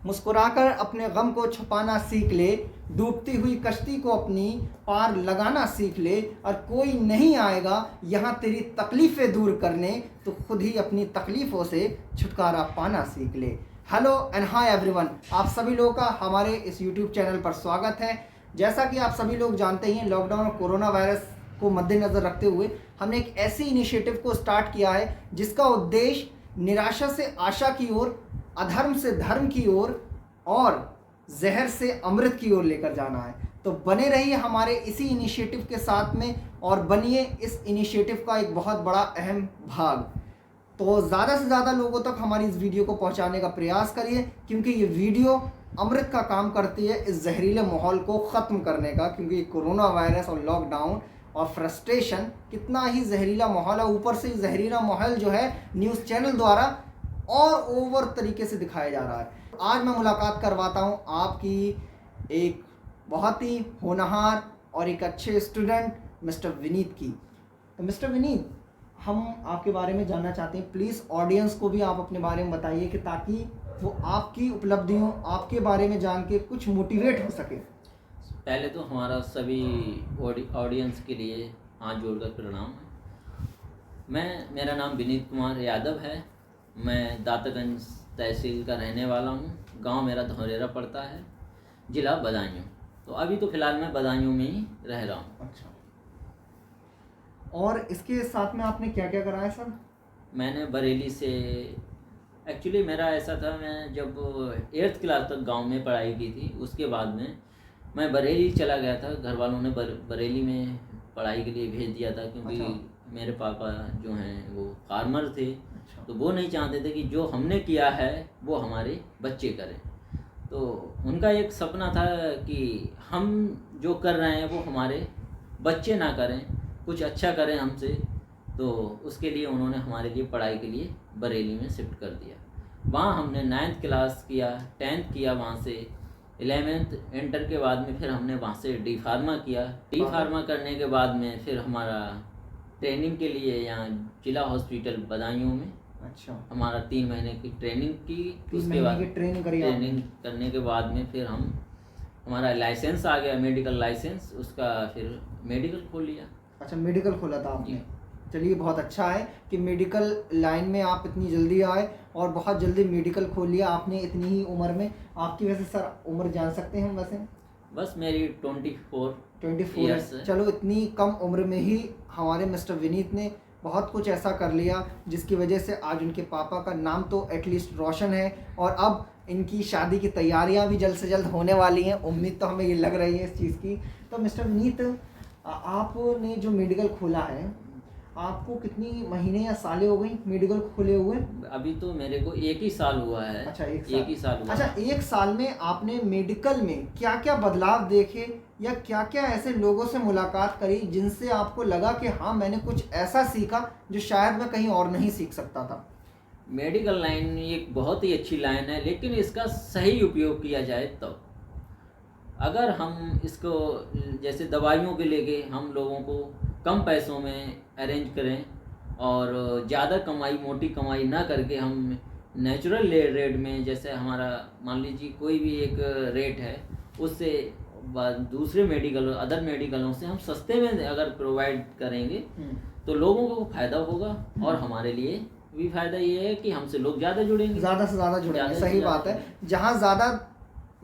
मुस्कुराकर अपने गम को छुपाना सीख ले, डूबती हुई कश्ती को अपनी पार लगाना सीख ले, और कोई नहीं आएगा यहाँ तेरी तकलीफ़ें दूर करने, तो खुद ही अपनी तकलीफ़ों से छुटकारा पाना सीख ले। हेलो एंड हाय एवरीवन, आप सभी लोगों का हमारे इस यूट्यूब चैनल पर स्वागत है। जैसा कि आप सभी लोग जानते ही हैं, लॉकडाउन और कोरोना वायरस को मद्देनज़र रखते हुए हमने एक ऐसी इनिशिएटिव को स्टार्ट किया है जिसका उद्देश्य निराशा से आशा की ओर, अधर्म से धर्म की ओर और जहर से अमृत की ओर लेकर जाना है। तो बने रहिए हमारे इसी इनिशिएटिव के साथ में और बनिए इस इनिशिएटिव का एक बहुत बड़ा अहम भाग। तो ज़्यादा से ज़्यादा लोगों तक हमारी इस वीडियो को पहुंचाने का प्रयास करिए, क्योंकि ये वीडियो अमृत का काम करती है इस जहरीले माहौल को ख़त्म करने का। क्योंकि कोरोना वायरस और लॉकडाउन और फ्रस्ट्रेशन कितना ही जहरीला माहौल है, ऊपर से जहरीला माहौल जो है न्यूज़ चैनल द्वारा और ओवर तरीके से दिखाया जा रहा है। आज मैं मुलाकात करवाता हूं आपकी एक बहुत ही होनहार और एक अच्छे स्टूडेंट मिस्टर विनीत की। तो मिस्टर विनीत, हम आपके बारे में जानना चाहते हैं। प्लीज़ ऑडियंस को भी आप अपने बारे में बताइए कि ताकि वो आपकी उपलब्धियों, आपके बारे में जान के कुछ मोटिवेट हो सके। पहले तो हमारा सभी ऑडियंस के लिए हाथ जोड़कर प्रणाम है। मेरा नाम विनीत कुमार यादव है। मैं दातागंज तहसील का रहने वाला हूँ। गांव मेरा धौरेरा पड़ता है, ज़िला बदायूं। तो अभी तो फ़िलहाल मैं बदायूं में ही रह रहा हूँ। अच्छा, और इसके साथ में आपने क्या क्या करा है सर? मैंने बरेली से, एक्चुअली मेरा ऐसा था, मैं जब 8th क्लास तक गांव में पढ़ाई की थी, उसके बाद में मैं बरेली चला गया था। घर वालों ने बरेली में पढ़ाई के लिए भेज दिया था, क्योंकि अच्छा। मेरे पापा जो हैं वो फार्मर थे। अच्छा। तो वो नहीं चाहते थे कि जो हमने किया है वो हमारे बच्चे करें। तो उनका एक सपना था कि हम जो कर रहे हैं वो हमारे बच्चे ना करें, कुछ अच्छा करें हमसे। तो उसके लिए उन्होंने हमारे लिए पढ़ाई के लिए बरेली में शिफ्ट कर दिया। वहाँ हमने 9th क्लास किया, 10th किया, वहाँ से 11th इंटर के बाद में फिर हमने वहाँ से डी फार्मा किया। डी फार्मा करने के बाद में फिर हमारा ट्रेनिंग के लिए यहाँ जिला हॉस्पिटल बदायूं में, अच्छा, हमारा 3 महीने की ट्रेनिंग की। 3 महीने की ट्रेनिंग करी। ट्रेनिंग करने के बाद में फिर हमारा लाइसेंस आ गया, मेडिकल लाइसेंस, उसका फिर मेडिकल खोल लिया। अच्छा, मेडिकल खोला था आपने। चलिए, बहुत अच्छा है कि मेडिकल लाइन में आप इतनी जल्दी आए और बहुत जल्दी मेडिकल खोल लिया आपने इतनी ही उम्र में। आपकी वैसे सर उम्र जान सकते हैं हम वैसे? बस मेरी 24 ईयर्स। चलो, इतनी कम उम्र में ही हमारे मिस्टर विनीत ने बहुत कुछ ऐसा कर लिया जिसकी वजह से आज उनके पापा का नाम तो एटलीस्ट रोशन है, और अब इनकी शादी की तैयारियां भी जल्द से जल्द होने वाली हैं। उम्मीद तो हमें ये लग रही है इस चीज़ की। तो मिस्टर विनीत, आपने जो मेडिकल खोला है, आपको कितनी महीने या सालें हो गई मेडिकल खोले हुए? अभी तो मेरे को 1 ही साल हुआ है। अच्छा, एक ही साल हुआ। अच्छा, 1 साल में आपने मेडिकल में क्या क्या बदलाव देखे या क्या क्या ऐसे लोगों से मुलाकात करी जिनसे आपको लगा कि हाँ, मैंने कुछ ऐसा सीखा जो शायद मैं कहीं और नहीं सीख सकता था? मेडिकल लाइन एक बहुत ही अच्छी लाइन है, लेकिन इसका सही उपयोग किया जाए तो। अगर हम इसको जैसे दवाइयों के लेके हम लोगों को कम पैसों में अरेंज करें और ज़्यादा कमाई, मोटी कमाई ना करके हम नेचुरल रेट में, जैसे हमारा मान लीजिए कोई भी एक रेट है, उससे दूसरे अदर मेडिकलों से हम सस्ते में अगर प्रोवाइड करेंगे तो लोगों को फ़ायदा होगा, और हमारे लिए भी फ़ायदा ये है कि हमसे लोग ज़्यादा जुड़ेंगे, ज़्यादा से ज़्यादा जुड़ेंगे। सही बात है। जहाँ ज़्यादा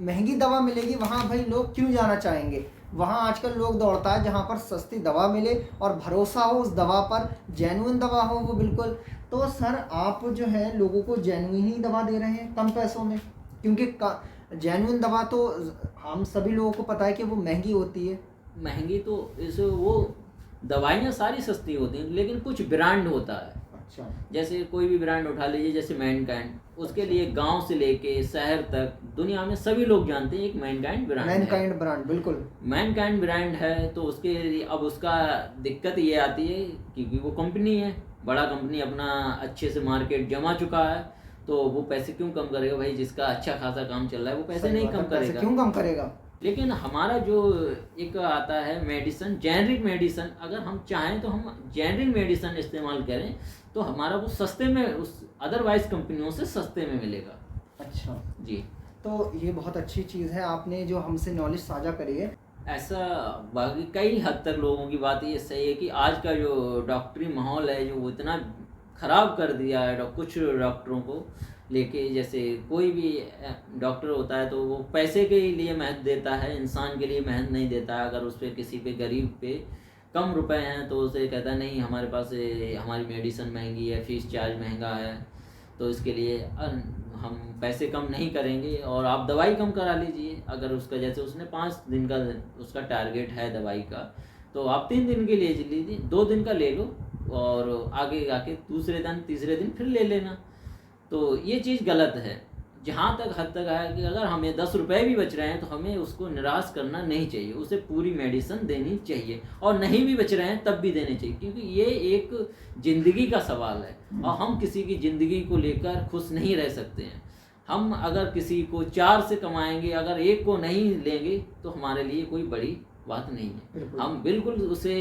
महंगी दवा मिलेगी वहाँ भाई लोग क्यों जाना चाहेंगे? वहाँ आजकल लोग दौड़ता है जहाँ पर सस्ती दवा मिले और भरोसा हो उस दवा पर, जेन्युइन दवा हो वो बिल्कुल। तो सर, आप जो है लोगों को जेन्युइन ही दवा दे रहे हैं कम पैसों में, क्योंकि जेन्युइन दवा तो हम सभी लोगों को पता है कि वो महंगी होती है। महंगी तो इसे, वो दवाइयाँ सारी सस्ती होती हैं, लेकिन कुछ ब्रांड होता है। अच्छा, जैसे कोई भी ब्रांड उठा लीजिए, जैसे मैनकाइंड, उसके लिए गांव से लेके शहर तक दुनिया में सभी लोग जानते हैं एक मैनकाइंड ब्रांड है। मैनकाइंड ब्रांड, बिल्कुल मैनकाइंड ब्रांड है। तो उसके अब उसका दिक्कत ये आती है क्योंकि वो कंपनी है, बड़ा कंपनी, अपना अच्छे से मार्केट जमा चुका है, तो वो पैसे क्यों कम करेगा भाई? जिसका अच्छा खासा काम चल रहा है वो पैसे नहीं कम करेगा। क्यों कम करेगा? लेकिन हमारा जो एक आता है मेडिसन, जेनरिक मेडिसन, अगर हम चाहें तो हम जेनरिक मेडिसन इस्तेमाल करें तो हमारा वो सस्ते में, उस अदरवाइज कंपनियों से सस्ते में मिलेगा। अच्छा जी। तो ये बहुत अच्छी चीज़ है आपने जो हमसे नॉलेज साझा करी है। ऐसा बाकी कई हद तक लोगों की बात ये सही है कि आज का जो डॉक्टरी माहौल है जो वो इतना ख़राब कर दिया है कुछ डॉक्टरों को लेके, जैसे कोई भी डॉक्टर होता है तो वो पैसे के लिए मेहनत देता है, इंसान के लिए मेहनत नहीं देता है। अगर उस पर किसी पे गरीब पे कम रुपए हैं तो उसे कहता है नहीं हमारे पास हमारी मेडिसिन महंगी है, फीस चार्ज महंगा है, तो इसके लिए हम पैसे कम नहीं करेंगे और आप दवाई कम करा लीजिए। अगर उसका जैसे उसने 5 दिन का उसका टारगेट है दवाई का, तो आप 3 दिन के लिए लीजिए, 2 दिन का ले लो और आगे आके दूसरे दिन तीसरे दिन फिर ले लेना। तो ये चीज़ गलत है। जहाँ तक हद तक है कि अगर हमें 10 रुपये भी बच रहे हैं तो हमें उसको निराश करना नहीं चाहिए, उसे पूरी मेडिसिन देनी चाहिए, और नहीं भी बच रहे हैं तब भी देने चाहिए, क्योंकि ये एक ज़िंदगी का सवाल है और हम किसी की ज़िंदगी को लेकर खुश नहीं रह सकते हैं। हम अगर किसी को 4 से कमाएंगे, अगर एक को नहीं लेंगे तो हमारे लिए कोई बड़ी बात नहीं है। हम बिल्कुल उसे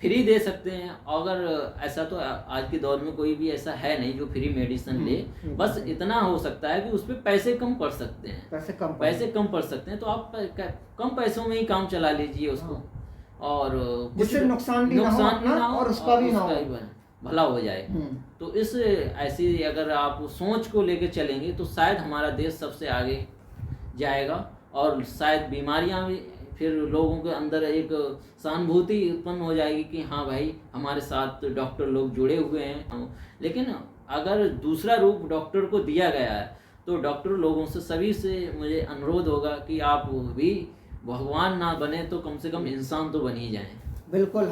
फ्री दे सकते हैं। अगर ऐसा तो आज के दौर में कोई भी ऐसा है नहीं जो फ्री मेडिसिन ले, बस इतना हो सकता है कि उस पर पैसे कम पड़ सकते हैं, पैसे कम पड़ सकते हैं, तो आप कम पैसों में ही काम चला लीजिए उसको, और जिससे नुकसान भी ना हो और उसका भी ना हो, भला हो जाए। तो इस ऐसी अगर आप सोच को लेकर चलेंगे तो शायद हमारा देश सबसे आगे जाएगा और शायद बीमारियां भी, फिर लोगों के अंदर एक सहानुभूति उत्पन्न हो जाएगी कि हाँ भाई हमारे साथ डॉक्टर लोग जुड़े हुए हैं। लेकिन अगर दूसरा रूप डॉक्टर को दिया गया है तो डॉक्टर लोगों से सभी से मुझे अनुरोध होगा कि आप भी भगवान ना बने तो कम से कम इंसान तो बन ही जाएं। बिल्कुल,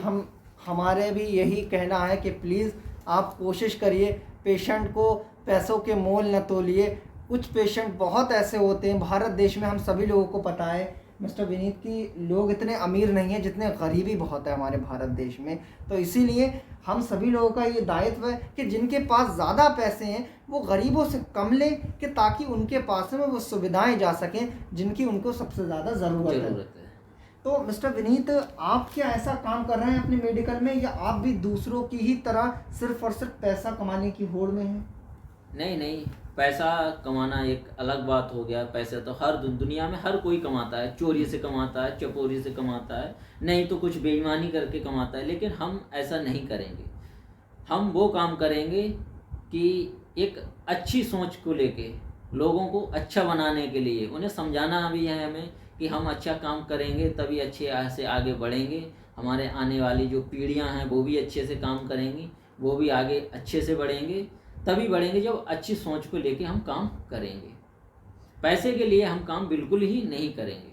हमारे भी यही कहना है कि प्लीज़ आप कोशिश करिए, पेशेंट को पैसों के मोल न तोलिए। कुछ पेशेंट बहुत ऐसे होते हैं भारत देश में, हम सभी लोगों को पता है मिस्टर विनीत की लोग इतने अमीर नहीं हैं जितने गरीबी बहुत है हमारे भारत देश में। तो इसीलिए हम सभी लोगों का ये दायित्व है कि जिनके पास ज़्यादा पैसे हैं वो गरीबों से कम लें, कि ताकि उनके पास में वो सुविधाएं जा सकें जिनकी उनको सबसे ज़्यादा ज़रूरत है। तो मिस्टर विनीत, आप क्या ऐसा काम कर रहे हैं अपने मेडिकल में, या आप भी दूसरों की ही तरह सिर्फ और सिर्फ पैसा कमाने की होड़ में हैं? नहीं, पैसा कमाना एक अलग बात हो गया। पैसा तो हर दुनिया में हर कोई कमाता है, चोरी से कमाता है, चपोरी से कमाता है, नहीं तो कुछ बेईमानी करके कमाता है। लेकिन हम ऐसा नहीं करेंगे। हम वो काम करेंगे कि एक अच्छी सोच को लेके लोगों को अच्छा बनाने के लिए उन्हें समझाना भी है हमें कि हम अच्छा काम करेंगे तभी अच्छे से आगे बढ़ेंगे। हमारे आने वाली जो पीढ़ियां हैं वो भी अच्छे से काम करेंगी, वो भी आगे अच्छे से बढ़ेंगे, तभी बढ़ेंगे जब अच्छी सोच को लेके हम काम करेंगे। पैसे के लिए हम काम बिल्कुल ही नहीं करेंगे।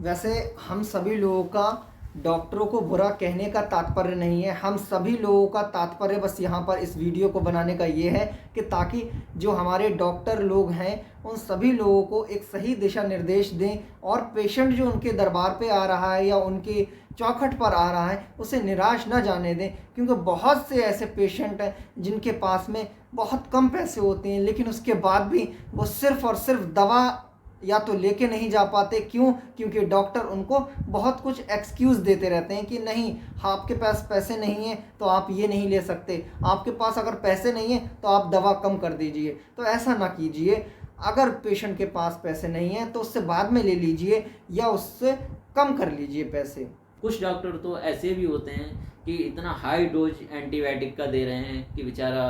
वैसे हम सभी लोगों का डॉक्टरों को बुरा कहने का तात्पर्य नहीं है, हम सभी लोगों का तात्पर्य बस यहाँ पर इस वीडियो को बनाने का ये है कि ताकि जो हमारे डॉक्टर लोग हैं उन सभी लोगों को एक सही दिशा निर्देश दें, और पेशेंट जो उनके दरबार पे आ रहा है या उनके चौखट पर आ रहा है उसे निराश न जाने दें। क्योंकि बहुत से ऐसे पेशेंट हैं जिनके पास में बहुत कम पैसे होते हैं, लेकिन उसके बाद भी वो सिर्फ़ और सिर्फ दवा या तो लेके नहीं जा पाते। क्यों? क्योंकि डॉक्टर उनको बहुत कुछ एक्सक्यूज़ देते रहते हैं कि नहीं, आपके पास पैसे नहीं हैं तो आप ये नहीं ले सकते, आपके पास अगर पैसे नहीं हैं तो आप दवा कम कर दीजिए। तो ऐसा ना कीजिए। अगर पेशेंट के पास पैसे नहीं हैं तो उससे बाद में ले लीजिए या उससे कम कर लीजिए पैसे। कुछ डॉक्टर तो ऐसे भी होते हैं कि इतना हाई डोज एंटीबायोटिक का दे रहे हैं कि बेचारा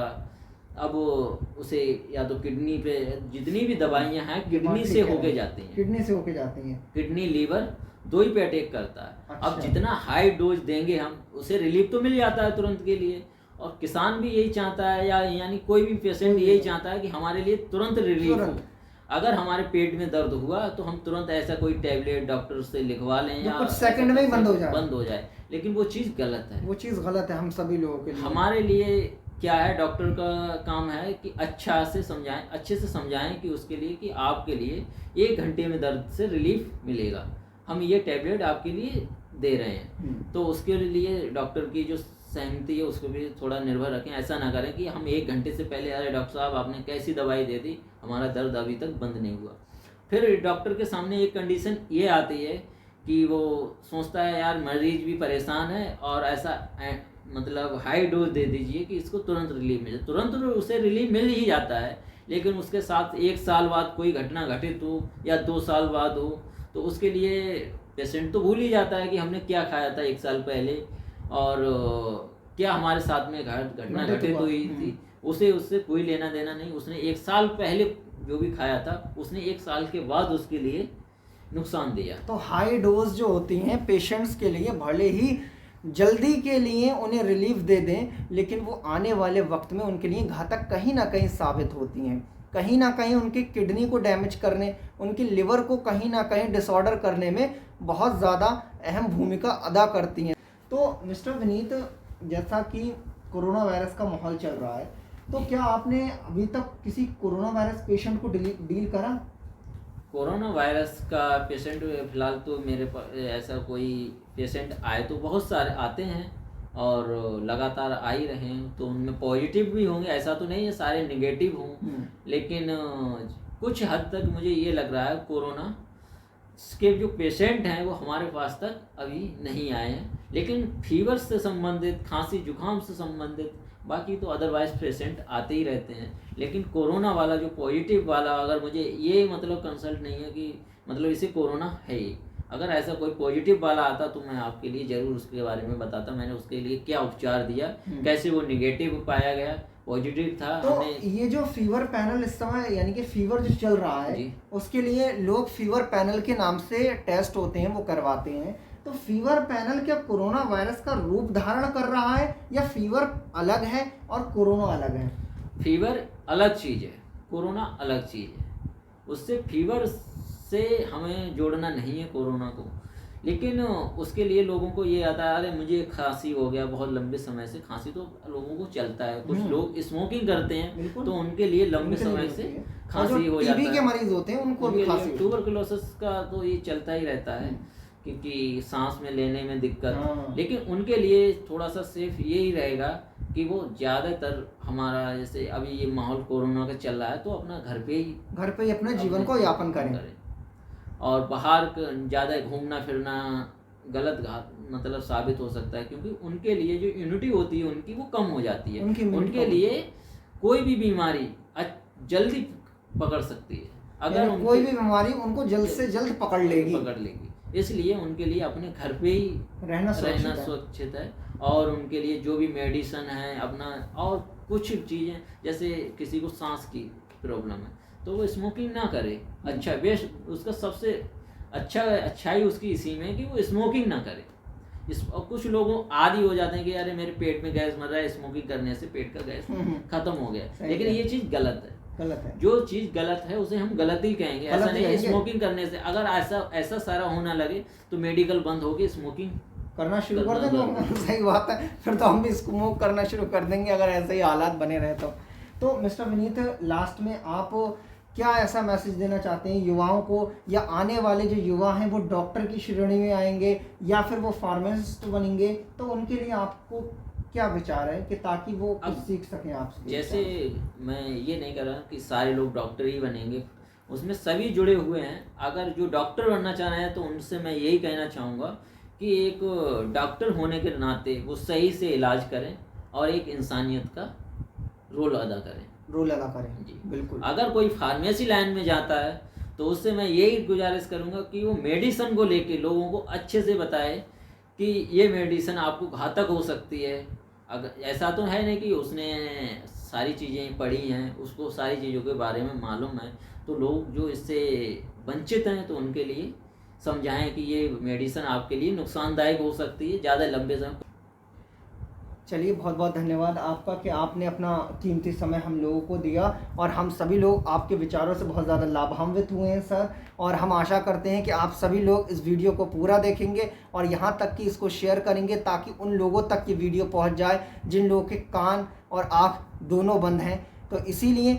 अब उसे या तो किडनी पे जितनी भी दवाइयां हैं किडनी से होके जाती हैं, किडनी लीवर दो ही पे अटैक करता है। अच्छा। अब जितना हाई डोज देंगे हम, उसे रिलीफ तो मिल जाता है तुरंत के लिए, और किसान भी यही चाहता है यानी कोई भी पेशेंट यही चाहता है कि हमारे लिए तुरंत रिलीफ हो। अगर हमारे पेट में दर्द हुआ तो हम तुरंत ऐसा कोई टैबलेट डॉक्टर से लिखवा लें या कुछ सेकंड में ही बंद हो जाए। लेकिन वो चीज़ गलत है, वो चीज़ गलत है हम सभी लोगों के लिए। हमारे लिए क्या है, डॉक्टर का काम है कि अच्छे से समझाएं कि उसके लिए कि आपके लिए 1 घंटे में दर्द से रिलीफ मिलेगा, हम ये टैबलेट आपके लिए दे रहे हैं। तो उसके लिए डॉक्टर की जो सहमति है उसको भी थोड़ा निर्भर रखें। ऐसा ना करें कि हम 1 घंटे से पहले, अरे डॉक्टर साहब आपने कैसी दवाई दे दी, हमारा दर्द अभी तक बंद नहीं हुआ। फिर डॉक्टर के सामने एक कंडीशन ये आती है कि वो सोचता है यार मरीज भी परेशान है और ऐसा मतलब हाई डोज दे दीजिए कि इसको तुरंत रिलीफ मिले। तुरंत उसे रिलीफ मिल ही जाता है, लेकिन उसके साथ 1 साल बाद कोई घटना घटित हो या 2 साल बाद हो, तो उसके लिए पेशेंट तो भूल ही जाता है कि हमने क्या खाया था 1 साल पहले और क्या हमारे साथ में घटना घटित घटित हुआ। हुई थी। उसे उससे कोई लेना देना नहीं। उसने 1 साल पहले जो भी खाया था, उसने 1 साल के बाद उसके लिए नुकसान दिया। तो हाई डोज जो होती हैं पेशेंट्स के लिए भले ही जल्दी के लिए उन्हें रिलीफ दे दें, लेकिन वो आने वाले वक्त में उनके लिए घातक कहीं ना कहीं साबित होती हैं। कहीं ना कहीं उनकी किडनी को डैमेज करने, उनकी लिवर को कहीं ना कहीं डिसऑर्डर करने में बहुत ज़्यादा अहम भूमिका अदा करती हैं। तो मिस्टर विनीत, जैसा कि कोरोना वायरस का माहौल चल रहा है, तो क्या आपने अभी तक किसी कोरोना वायरस पेशेंट को डील करा? कोरोना वायरस का पेशेंट फिलहाल तो मेरे पास ऐसा कोई पेशेंट आए तो बहुत सारे आते हैं और लगातार आ ही रहे हैं, तो उनमें पॉजिटिव भी होंगे, ऐसा तो नहीं है सारे नेगेटिव हों, लेकिन कुछ हद तक मुझे ये लग रहा है कोरोना के जो पेशेंट हैं वो हमारे पास तक अभी नहीं आए हैं। लेकिन फीवर से संबंधित, खांसी जुकाम से संबंधित, बाकी तो अदरवाइज पेशेंट आते ही रहते हैं। लेकिन कोरोना वाला जो पॉजिटिव वाला, अगर मुझे ये मतलब कंसल्ट नहीं है कि मतलब इसे कोरोना है ही, अगर ऐसा कोई पॉजिटिव वाला आता तो मैं आपके लिए ज़रूर उसके बारे में बताता, मैंने उसके लिए क्या उपचार दिया, कैसे वो निगेटिव पाया गया, पॉजिटिव था। तो ये जो फीवर पैनल इस समय यानी कि फीवर जो चल रहा है, उसके लिए लोग फीवर पैनल के नाम से टेस्ट होते हैं वो करवाते हैं। तो फीवर पैनल क्या कोरोना वायरस का रूप धारण कर रहा है या फीवर अलग है और कोरोना अलग है? फीवर अलग चीज़ है, कोरोना अलग चीज़ है। उससे फीवर से हमें जोड़ना नहीं है कोरोना को, लेकिन उसके लिए लोगों को ये आता है, अरे मुझे खांसी हो गया, बहुत लंबे समय से खांसी तो लोगों को चलता है। कुछ लोग स्मोकिंग करते हैं तो उनके लिए लंबे समय से खांसी हो जाता है। टीबी के मरीज होते हैं उनको भी खांसी, ट्यूबरकुलोसिस का तो ये चलता ही रहता है क्योंकि सांस में लेने में दिक्कत। लेकिन उनके लिए थोड़ा सा सेफ यही रहेगा कि वो ज़्यादातर हमारा जैसे अभी ये माहौल कोरोना का चल रहा है तो अपना घर पे ही अपने जीवन को यापन करें और बाहर ज़्यादा घूमना फिरना गलत मतलब साबित हो सकता है, क्योंकि उनके लिए जो इम्यूनिटी होती है उनकी वो कम हो जाती है। उनके लिए कोई भी बीमारी जल्दी पकड़ सकती है, अगर कोई भी बीमारी उनको जल्द से जल्द पकड़ लेगी। इसलिए उनके लिए अपने घर पे ही रहना सुरक्षित है। और उनके लिए जो भी मेडिसिन है अपना, और कुछ चीज़ें जैसे किसी को सांस की प्रॉब्लम है तो वो स्मोकिंग ना करे। अच्छा बेस्ट उसका सबसे अच्छाई उसकी इसी में कि वो स्मोकिंग ना करे। और कुछ लोगों आदी हो जाते हैं कि अरे मेरे पेट में गैस मर रहा है, स्मोकिंग करने से पेट का गैस खत्म हो गया, लेकिन ये चीज़ गलत है। जो चीज़ गलत है उसे हम गलत ही कहेंगे, ऐसा नहीं है। स्मोकिंग करने से अगर ऐसा सारा होना लगे तो मेडिकल बंद होगी, स्मोकिंग करना शुरू कर देंगे। सही बात है, फिर तो हम भी स्मोक करना शुरू कर देंगे अगर ऐसे ही हालात बने रहे तो मिस्टर विनीत, लास्ट में आप क्या ऐसा मैसेज देना चाहते हैं युवाओं को, या आने वाले जो युवा हैं वो डॉक्टर की श्रेणी में आएंगे या फिर वो फार्मासिस्ट बनेंगे, तो उनके लिए आपको क्या विचार है कि ताकि वो कुछ सीख सकें आपसे? जैसे मैं ये नहीं कर रहा कि सारे लोग डॉक्टर ही बनेंगे, उसमें सभी जुड़े हुए हैं। अगर जो डॉक्टर बनना चाह रहे हैं तो उनसे मैं यही कहना चाहूँगा कि एक डॉक्टर होने के नाते वो सही से इलाज करें और एक इंसानियत का रोल अदा करें जी बिल्कुल। अगर कोई फार्मेसी लाइन में जाता है तो उससे मैं यही गुजारिश करूँगा कि वो मेडिसिन को लेके लोगों को अच्छे से बताए कि ये मेडिसिन आपको घातक हो सकती है। अगर ऐसा तो है नहीं कि उसने सारी चीज़ें पढ़ी हैं, उसको सारी चीज़ों के बारे में मालूम है, तो लोग जो इससे वंचित हैं तो उनके लिए समझाएं कि ये मेडिसिन आपके लिए नुकसानदायक हो सकती है ज़्यादा लंबे समय। चलिए, बहुत बहुत धन्यवाद आपका कि आपने अपना कीमती समय हम लोगों को दिया और हम सभी लोग आपके विचारों से बहुत ज़्यादा लाभान्वित हुए हैं सर। और हम आशा करते हैं कि आप सभी लोग इस वीडियो को पूरा देखेंगे और यहाँ तक कि इसको शेयर करेंगे ताकि उन लोगों तक ये वीडियो पहुँच जाए जिन लोगों के कान और आँख दोनों बंद हैं। तो इसीलिए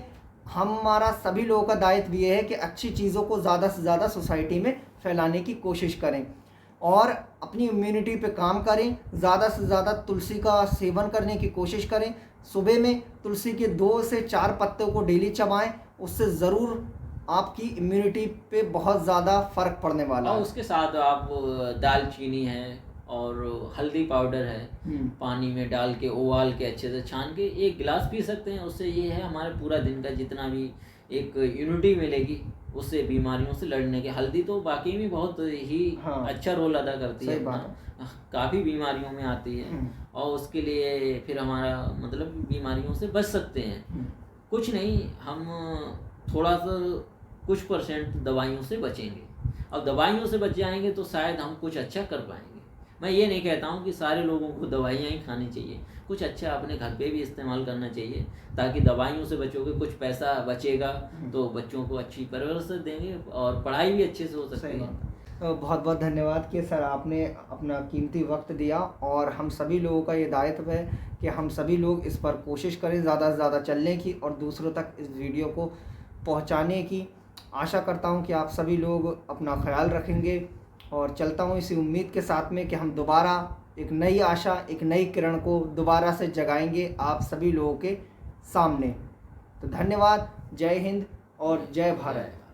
हमारा सभी लोगों का दायित्व ये है कि अच्छी चीज़ों को ज़्यादा से ज़्यादा सोसाइटी में फैलाने की कोशिश करें और अपनी इम्यूनिटी पे काम करें। ज़्यादा से ज़्यादा तुलसी का सेवन करने की कोशिश करें। सुबह में तुलसी के 2 से 4 पत्तों को डेली चबाएं, उससे ज़रूर आपकी इम्यूनिटी पे बहुत ज़्यादा फ़र्क पड़ने वाला है। और उसके साथ आप दालचीनी है, और हल्दी पाउडर है, पानी में डाल के उबाल के अच्छे से छान के 1 गिलास पी सकते हैं। उससे ये है हमारे पूरा दिन का जितना भी एक इम्यूनिटी मिलेगी, उससे बीमारियों से लड़ने के। हल्दी तो वाकई में बहुत ही हाँ, अच्छा रोल अदा करती है सही बात अपना, काफ़ी बीमारियों में आती है और उसके लिए फिर हमारा मतलब बीमारियों से बच सकते हैं। कुछ नहीं, हम थोड़ा सा कुछ % दवाइयों से बचेंगे और दवाइयों से बच जाएंगे तो शायद हम कुछ अच्छा कर पाएंगे। मैं ये नहीं कहता हूँ कि सारे लोगों को दवाइयाँ ही खानी चाहिए, कुछ अच्छा अपने घर पे भी इस्तेमाल करना चाहिए, ताकि दवाइयों से बचोगे, कुछ पैसा बचेगा तो बच्चों को अच्छी परवरिश देंगे और पढ़ाई भी अच्छे से हो सकती है। बहुत बहुत धन्यवाद कि सर आपने अपना कीमती वक्त दिया, और हम सभी लोगों का ये दायित्व है कि हम सभी लोग इस पर कोशिश करें ज़्यादा से ज़्यादा चलने की और दूसरों तक इस वीडियो को पहुंचाने की। आशा करता हूं कि आप सभी लोग अपना ख्याल रखेंगे, और चलता हूं इसी उम्मीद के साथ में कि हम दोबारा एक नई आशा, एक नई किरण को दोबारा से जगाएंगे आप सभी लोगों के सामने। तो धन्यवाद, जय हिंद और जय भारत।